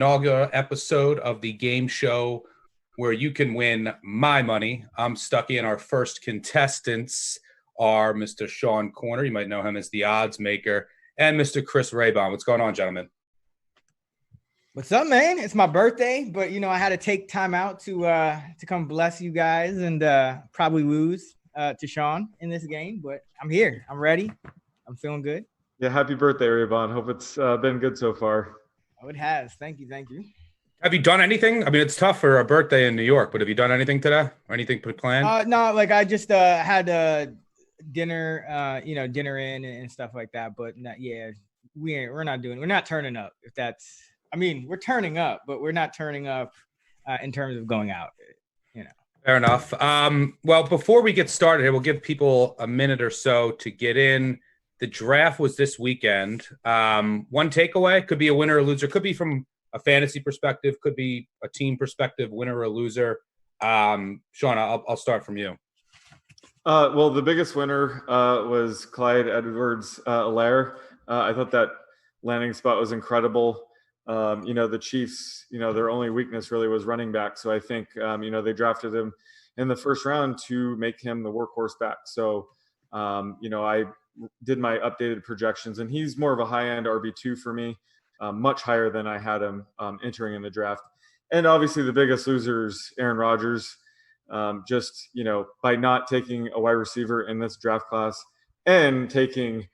Inaugural episode of the game show where you can win my money. I'm Stucky, and our first contestants are Mr. Sean Koerner. You might know him as the odds maker, and Mr. Chris Raybon. What's going on, gentlemen? What's up, man? It's my birthday, but I had to take time out to come bless you guys and probably lose to Sean in this game. But I'm here. I'm ready. I'm feeling good. Yeah, happy birthday, Raybon. Hope it's been good so far. Oh, it has. Thank you. Have you done anything? I mean, it's tough for a birthday in New York, but have you done anything today or anything planned? No, like I just had dinner, dinner in and stuff like that. But we're not turning up. We're turning up, but we're not turning up in terms of going out. Fair enough. Well, before we get started here, we'll give people a minute or so to get in. The draft was this weekend. One takeaway, could be a winner or loser, could be from a fantasy perspective, could be a team perspective, winner or loser. Sean, I'll start from you. Well, the biggest winner was Clyde Edwards-Helaire. I thought that landing spot was incredible. The Chiefs, their only weakness really was running back. So I think, they drafted him in the first round to make him the workhorse back. So, I did my updated projections, and he's more of a high-end RB2 for me, much higher than I had him entering in the draft. And obviously the biggest loser is Aaron Rodgers, by not taking a wide receiver in this draft class and taking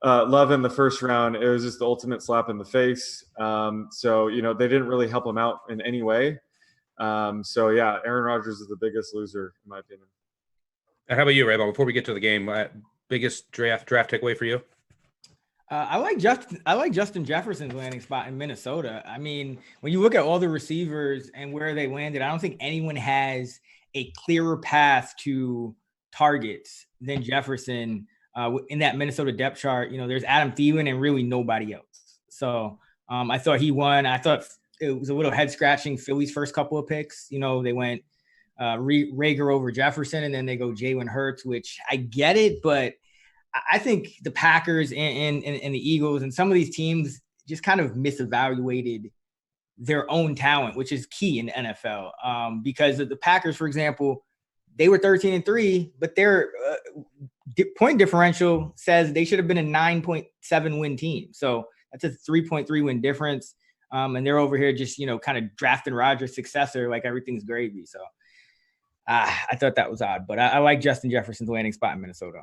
Love in the first round. It was just the ultimate slap in the face. They didn't really help him out in any way. Aaron Rodgers is the biggest loser in my opinion. And how about you, Raybon? Before we get to the game, biggest draft takeaway for you? I like Justin Jefferson's landing spot in Minnesota. I mean, when you look at all the receivers and where they landed, I don't think anyone has a clearer path to targets than Jefferson in that Minnesota depth chart. There's Adam Thielen and really nobody else. So I thought he won. I thought it was a little head scratching. Philly's first couple of picks, they went Rager over Jefferson, and then they go Jalen Hurts, which I get it, but I think the Packers and the Eagles and some of these teams just kind of misevaluated their own talent, which is key in the NFL. Because the Packers, for example, they were 13-3, but their point differential says they should have been a 9.7 win team. So that's a 3.3 win difference. And they're over here just, kind of drafting Rodgers' successor like everything's gravy. So I thought that was odd, but I like Justin Jefferson's landing spot in Minnesota.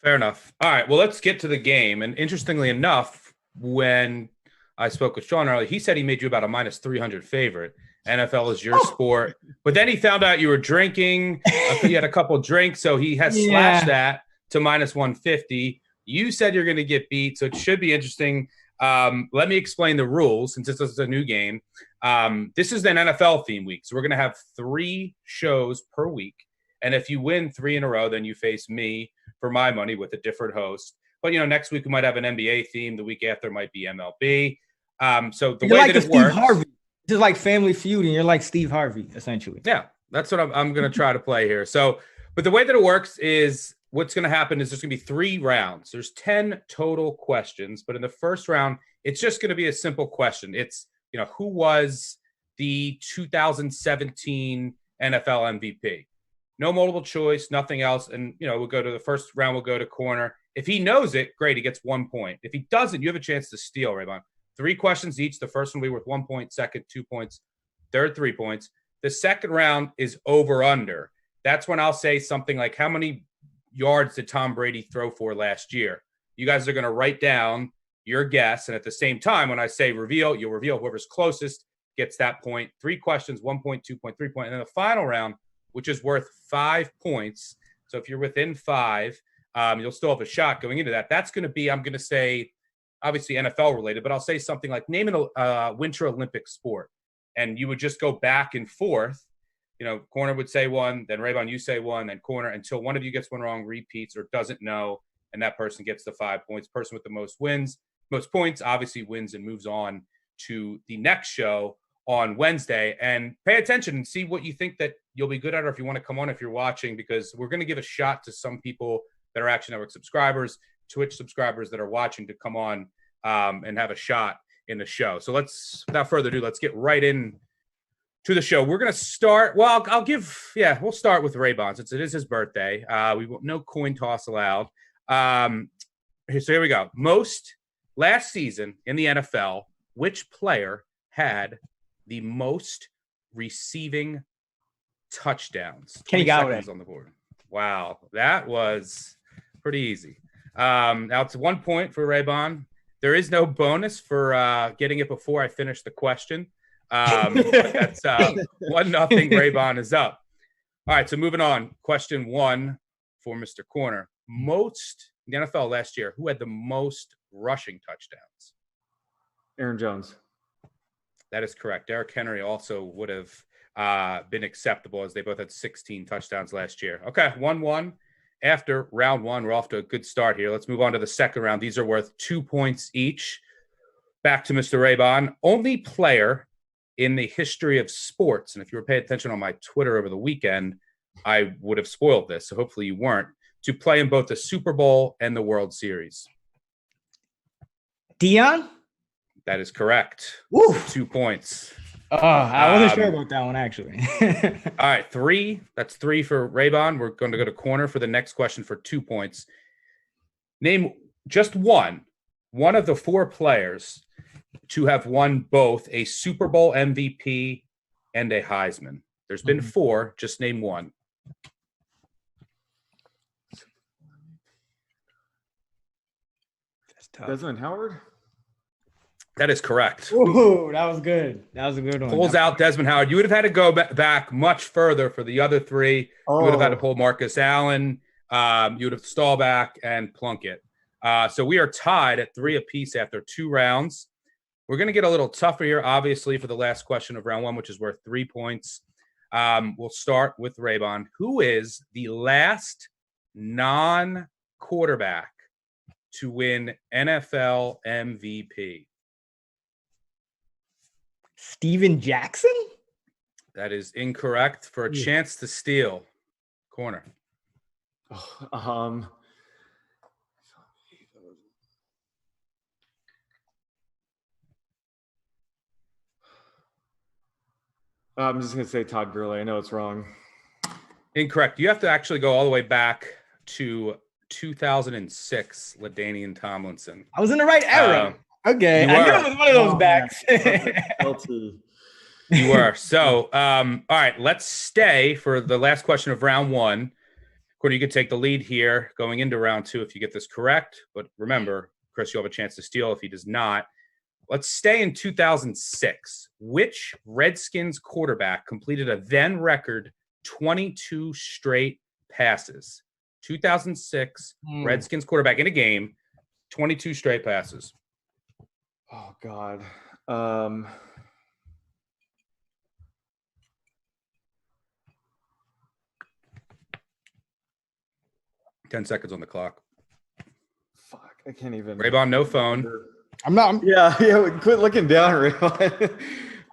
Fair enough. All right, well, let's get to the game. And interestingly enough, when I spoke with Sean earlier, he said he made you about a minus 300 favorite. NFL is your sport. But then he found out you were drinking. You had a couple drinks, so he has slashed that to minus 150. You said you're going to get beat, so it should be interesting. Let me explain the rules since this is a new game. This is an NFL theme week. So we're going to have 3 shows per week. And if you win 3 in a row, then you face me for my money with a different host. But, next week we might have an NBA theme. The week after might be MLB. So the way that it works. Harvey. This is like Family Feud, and you're like Steve Harvey, essentially. Yeah, that's what I'm going to try to play here. So, but the way that it works is what's going to happen is there's going to be 3 rounds. There's 10 total questions. But in the first round, it's just going to be a simple question. It's, who was the 2017 NFL MVP? No multiple choice, nothing else. And, we'll go to the first round. We'll go to Koerner. If he knows it, great. He gets 1 point. If he doesn't, you have a chance to steal, Raybon. 3 questions each. The first one will be worth 1 point. Second, 2 points. Third, 3 points. The second round is over under. That's when I'll say something like, how many yards did Tom Brady throw for last year? You guys are going to write down your guess. And at the same time, when I say reveal, you'll reveal whoever's closest gets that point. 3 questions, 1 point, 2 point, 3 point. And then the final round, which is worth 5 points. So if you're within 5, you'll still have a shot going into that. That's going to be, I'm going to say, obviously NFL related, but I'll say something like name a Winter Olympic sport. And you would just go back and forth. Koerner would say one, then Raybon, you say one, then Koerner, until one of you gets one wrong, repeats, or doesn't know, and that person gets the 5 points. Person with the most points, obviously wins and moves on to the next show on Wednesday. And pay attention and see what you think that you'll be good at, or if you want to come on if you're watching, because we're going to give a shot to some people that are Action Network subscribers, Twitch subscribers that are watching to come on and have a shot in the show. So without further ado, let's get right in to the show. We're going to start. Well, we'll start with Raybon since it is his birthday. No coin toss allowed. So here we go. Last season in the NFL, which player had the most receiving touchdowns? Kenny Galladay on the board. Wow, that was pretty easy. Now it's 1 point for Raybon. There is no bonus for getting it before I finish the question. But that's 1-0. Raybon is up. All right, so moving on. Question 1 for Mr. Koerner. In the NFL last year, who had the most rushing touchdowns? Aaron Jones. That is correct. Derrick Henry also would have been acceptable as they both had 16 touchdowns last year. Okay, 1-1. After round 1, we're off to a good start here. Let's move on to the second round. These are worth 2 points each. Back to Mr. Raybon. Only player in the history of sports, and if you were paying attention on my Twitter over the weekend, I would have spoiled this, so hopefully you weren't, to play in both the Super Bowl and the World Series. Dion? That is correct. Woo! 2 points. I wasn't sure about that one, actually. All right, 3. That's 3 for Raybon. We're going to go to Koerner for the next question for 2 points. Name just one of the 4 players to have won both a Super Bowl MVP and a Heisman. There's been 4. Just name one. That's tough. Desmond Howard? That is correct. Ooh, that was good. That was a good one. Pulls out Desmond Howard. You would have had to go back much further for the other 3. You would have had to pull Marcus Allen. You would have stall back and Plunkett. So we are tied at 3 apiece after 2 rounds. We're going to get a little tougher here, obviously, for the last question of round 1, which is worth 3 points. We'll start with Raybon. Who is the last non-quarterback to win NFL MVP? Steven Jackson? That is incorrect. For a chance to steal. Koerner. I'm just going to say Todd Gurley. I know it's wrong. Incorrect. You have to actually go all the way back to 2006, LaDainian Tomlinson. I was in the right era. Okay. I knew it was one of those backs. LT. You were. So, all right, let's stay for the last question of round 1. Koerner, you could take the lead here going into round 2 if you get this correct. But remember, Chris, you'll have a chance to steal if he does not. Let's stay in 2006. Which Redskins quarterback completed a then record 22 straight passes? 2006, Redskins quarterback in a game, 22 straight passes. Oh, God. 10 seconds on the clock. Fuck, I can't even. Raybon, no phone. Yeah. Quit looking down, Raybon.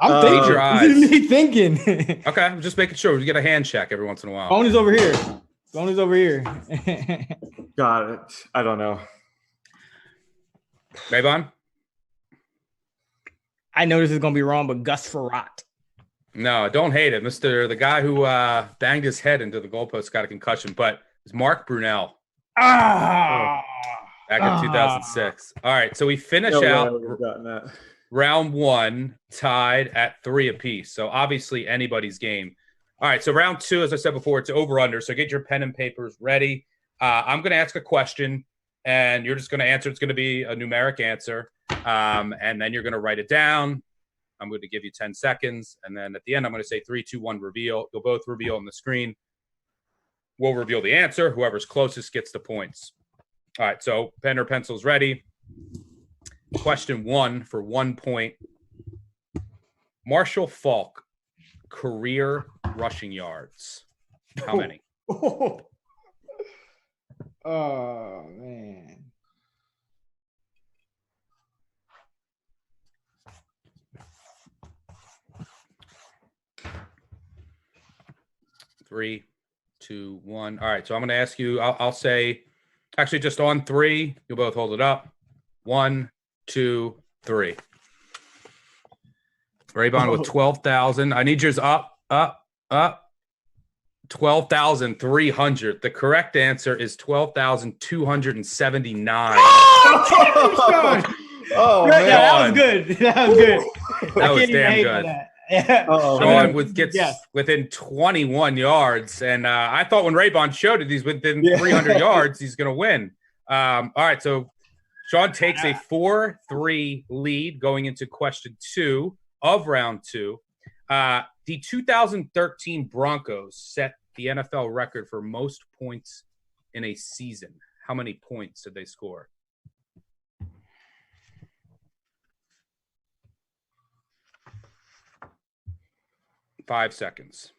I'm thinking. Close your eyes. This is me thinking. Okay, I'm just making sure. We get a hand check every once in a while. Phone is over here. Phone is over here. Got it. I don't know. Raybon? I know this is going to be wrong, but Gus Frerotte. No, don't hate it. The guy who banged his head into the goalpost got a concussion, but it's Mark Brunell. Back in 2006. All right, so we finish out round 1 tied at 3 apiece. So obviously anybody's game. All right, so round 2, as I said before, it's over-under. So get your pen and papers ready. I'm going to ask a question, and you're just going to answer. It's going to be a numeric answer, and then you're going to write it down. I'm going to give you 10 seconds, and then at the end, I'm going to say 3, 2, 1, reveal. You'll both reveal on the screen. We'll reveal the answer. Whoever's closest gets the points. All right, so pen or pencils ready. Question 1 for 1 point. Marshall Faulk, career rushing yards. How many? Oh, man. Three, 2, 1. All right, so I'm going to ask you, I'll say, actually just on 3, you'll both hold it up. 1, 2, 3. Raybon with 12,000. I need yours up. 12,300. The correct answer is 12,279. Oh, yeah, man. that was good. That was good. That was damn good. Yeah. Sean gets within 21 yards. And I thought when Raybon showed it, he's within 300 yards, he's going to win. All right, so Sean takes a 4-3 lead going into question 2 of round 2. The 2013 Broncos set the NFL record for most points in a season. How many points did they score? Five seconds.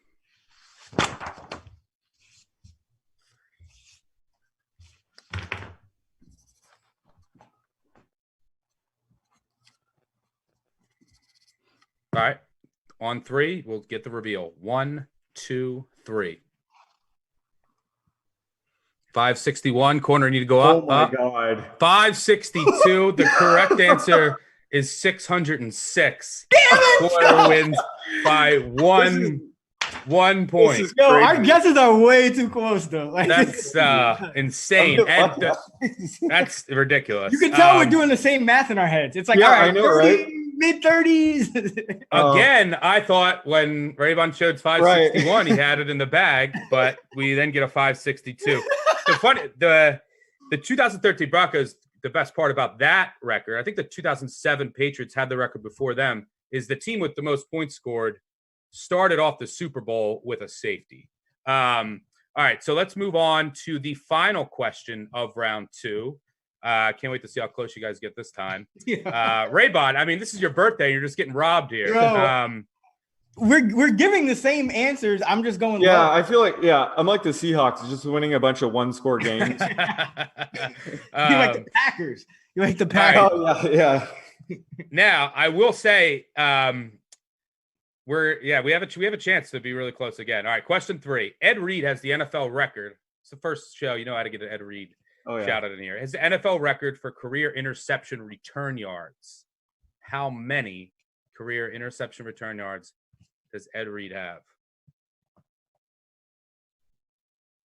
All right. On 3, we'll get the reveal. 1, 2, 3. 561. Koerner, need to go up. Oh, my God. 562. The correct answer is 606. Koerner wins by one point. Yo, our guesses are way too close, though. Like, That's insane. And that's ridiculous. You can tell we're doing the same math in our heads. It's like, all right, I know, 30, right? mid-30s. Again, I thought when Raybon showed 561, he had it in the bag, but we then get a 562. The 2013 Broncos, the best part about that record, I think the 2007 Patriots had the record before them, is the team with the most points scored started off the Super Bowl with a safety. All right, so let's move on to the final question of round 2. Can't wait to see how close you guys get this time. Raybon, I mean, this is your birthday. You're just getting robbed here. Bro, we're giving the same answers. I'm just going Yeah, low. I feel like, I'm like the Seahawks, just winning a bunch of one-score games. You like the Packers. You like the Packers. Oh, yeah. Now, I will say, we have a chance to be really close again. All right, question 3. Ed Reed has the NFL record. It's the first show, you know how to get an Ed Reed shout out in here. His NFL record for career interception return yards. How many career interception return yards does Ed Reed have?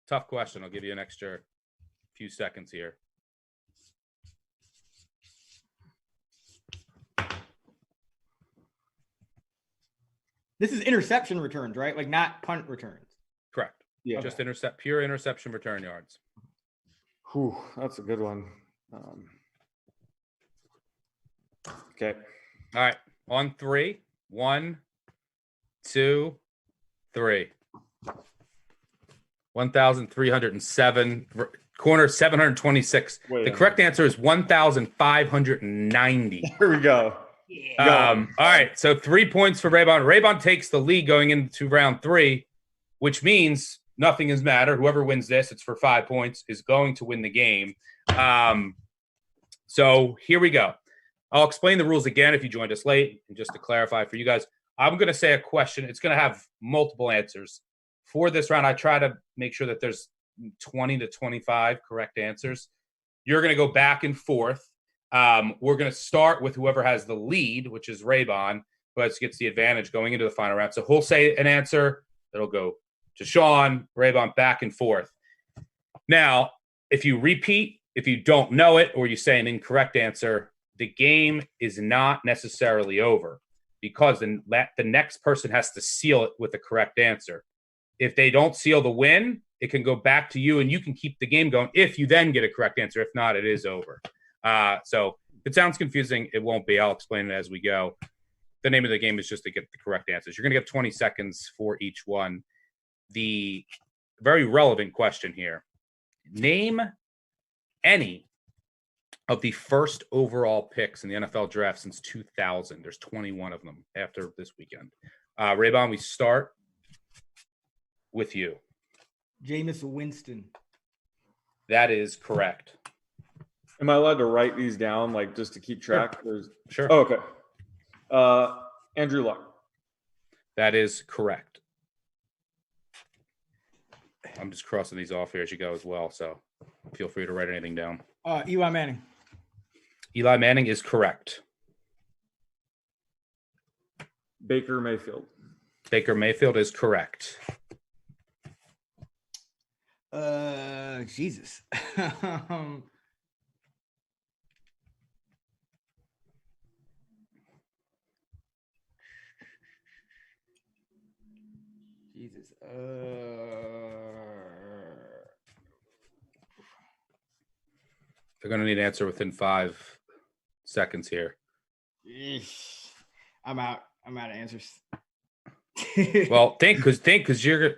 Tough question. I'll give you an extra few seconds here. This is interception returns, right? Like not punt returns. Correct. Yeah. Just pure interception return yards. Whew, that's a good one. Okay. All right. On 3. 1, 2, 3. 1,307. Koerner 726. The correct answer is 1,590. Here we go. All right. So 3 points for Raybon. Raybon takes the lead going into round 3, which means nothing is matter. Whoever wins this, it's for 5 points, is going to win the game. So here we go. I'll explain the rules again if you joined us late. And just to clarify for you guys, I'm going to say a question. It's going to have multiple answers. For this round, I try to make sure that there's 20 to 25 correct answers. You're going to go back and forth. We're going to start with whoever has the lead, which is Raybon, who gets the advantage going into the final round. So he'll say an answer. It'll go to Sean, Raybon, back and forth. Now, if you repeat, if you don't know it, or you say an incorrect answer, the game is not necessarily over because the next person has to seal it with the correct answer. If they don't seal the win, it can go back to you and you can keep the game going if you then get a correct answer. If not, it is over. So if it sounds confusing, it won't be. I'll explain it as we go. The name of the game is just to get the correct answers. You're going to get 20 seconds for each one. The very relevant question here. Name any of the first overall picks in the NFL draft since 2000. There's 21 of them after this weekend. Raybon, we start with you. Jameis Winston. That is correct. Am I allowed to write these down, like just to keep track? Sure. Oh, okay. Andrew Luck. That is correct. I'm just crossing these off here as you go as well, so feel free to write anything down. Eli Manning. Eli Manning is correct. Baker Mayfield. Baker Mayfield is correct. Jesus. Jesus. They're going to need an answer within 5 seconds here. I'm out. I'm out of answers. Well, think because you're.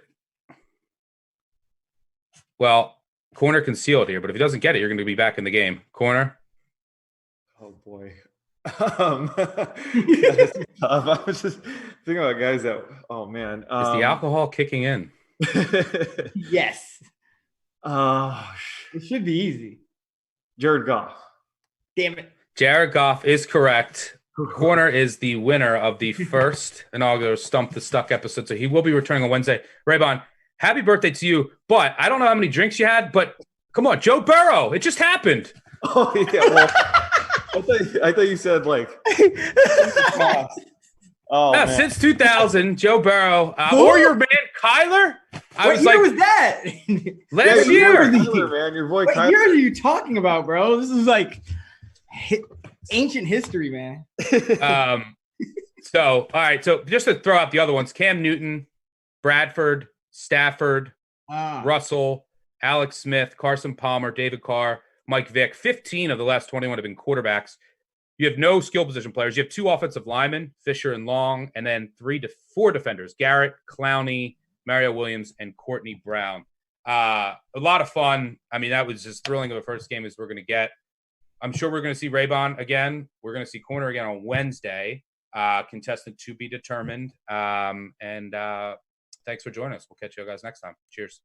Well, Koerner concealed here, but if he doesn't get it, you're going to be back in the game. Koerner. Oh boy. That's tough. I was just thinking about guys that. Oh man. Is the alcohol kicking in? Yes. Oh, It should be easy. Jared Goff. Damn it. Jared Goff is correct. Koerner is the winner of the first inaugural Stump the Stuck episode, so he will be returning on Wednesday. Raybon, happy birthday to you, but I don't know how many drinks you had, but come on, Joe Burrow, it just happened. Oh, yeah. Well, I thought you said like. Oh, yeah, man. since 2000, Joe Burrow, or your man Kyler. What year was that? Last year. Kyler, man, your boy What Kyler. years are you talking about, bro? This is like ancient history, man. So, all right. So just to throw out the other ones, Cam Newton, Bradford, Stafford, Russell, Alex Smith, Carson Palmer, David Carr, Mike Vick. 15 of the last 21 have been quarterbacks. You have no skill position players. You have 2 offensive linemen, Fisher and Long, and then 3 to 4 defenders, Garrett, Clowney, Mario Williams, and Courtney Brown. A lot of fun. I mean, that was as thrilling of a first game as we're going to get. I'm sure we're going to see Raybon again. We're going to see Koerner again on Wednesday. Contestant to be determined. And thanks for joining us. We'll catch you guys next time. Cheers.